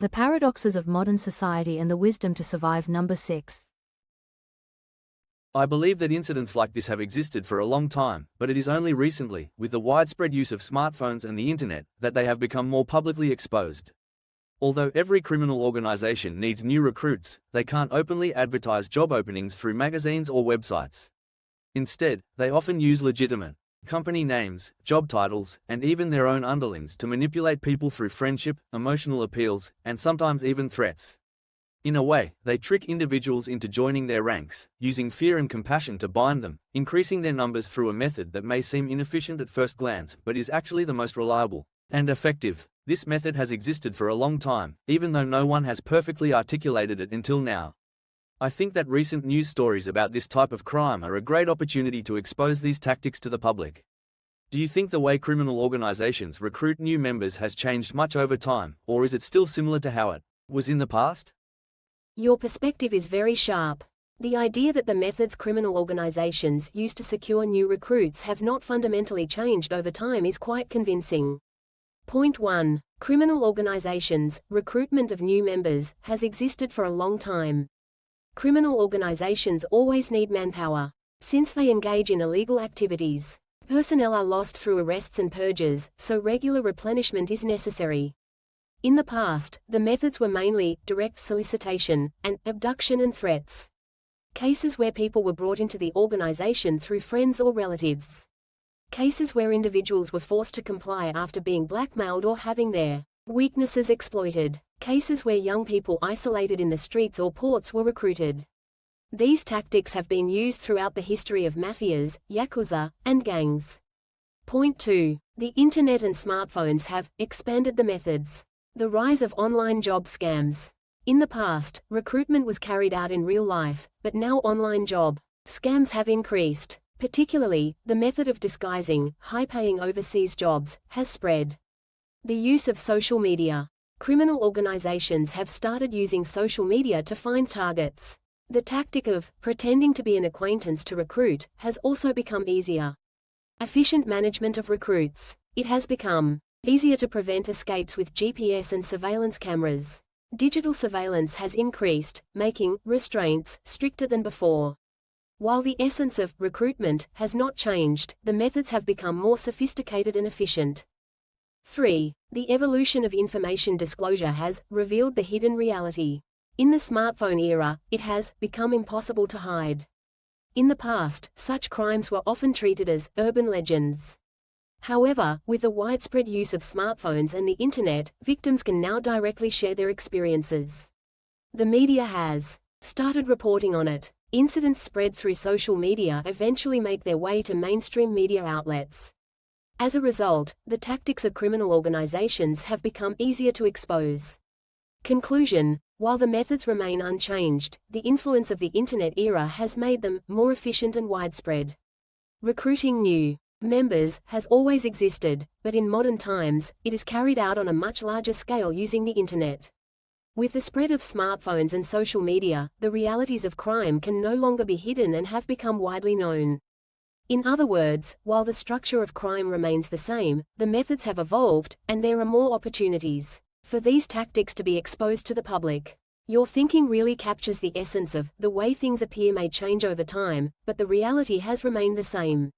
The paradoxes of modern society and the wisdom to survive. Number 6. I believe that incidents like this have existed for a long time, but it is only recently, with the widespread use of smartphones and the internet, that they have become more publicly exposed. Although every criminal organization needs new recruits, they can't openly advertise job openings through magazines or websites. Instead, they often use legitimate company names, job titles, and even their own underlings to manipulate people through friendship, emotional appeals, and sometimes even threats. In a way, they trick individuals into joining their ranks, using fear and compassion to bind them, increasing their numbers through a method that may seem inefficient at first glance but is actually the most reliable and effective. This method has existed for a long time, even though no one has perfectly articulated it until now. I think that recent news stories about this type of crime are a great opportunity to expose these tactics to the public. Do you think the way criminal organizations recruit new members has changed much over time, or is it still similar to how it was in the past? Your perspective is very sharp. The idea that the methods criminal organizations use to secure new recruits have not fundamentally changed over time is quite convincing. Point 1. Criminal organizations' recruitment of new members has existed for a long time. Criminal organizations always need manpower. Since they engage in illegal activities, personnel are lost through arrests and purges, so regular replenishment is necessary. In the past, the methods were mainly direct solicitation and abduction and threats. Cases where people were brought into the organization through friends or relatives. Cases where individuals were forced to comply after being blackmailed or having their weaknesses exploited. Cases where young people isolated in the streets or ports were recruited. These tactics have been used throughout the history of mafias, yakuza, and gangs. Point 2. The internet and smartphones have expanded the methods. The rise of online job scams. In the past, recruitment was carried out in real life, but now online job scams have increased. Particularly, the method of disguising high-paying overseas jobs has spread. The use of social media. Criminal organizations have started using social media to find targets. The tactic of pretending to be an acquaintance to recruit has also become easier. Efficient management of recruits. It has become easier to prevent escapes with GPS and surveillance cameras. Digital surveillance has increased, making restraints stricter than before. While the essence of recruitment has not changed, the methods have become more sophisticated and efficient. 3. The evolution of information disclosure has revealed the hidden reality. In the smartphone era, it has become impossible to hide. In the past, such crimes were often treated as urban legends. However, with the widespread use of smartphones and the internet, victims can now directly share their experiences. The media has started reporting on it. Incidents spread through social media eventually make their way to mainstream media outlets. As a result, the tactics of criminal organizations have become easier to expose. Conclusion: while the methods remain unchanged, the influence of the internet era has made them more efficient and widespread. Recruiting new members has always existed, but in modern times, it is carried out on a much larger scale using the internet. With the spread of smartphones and social media, the realities of crime can no longer be hidden and have become widely known. In other words, while the structure of crime remains the same, the methods have evolved, and there are more opportunities for these tactics to be exposed to the public. Your thinking really captures the essence of the way things appear may change over time, but the reality has remained the same.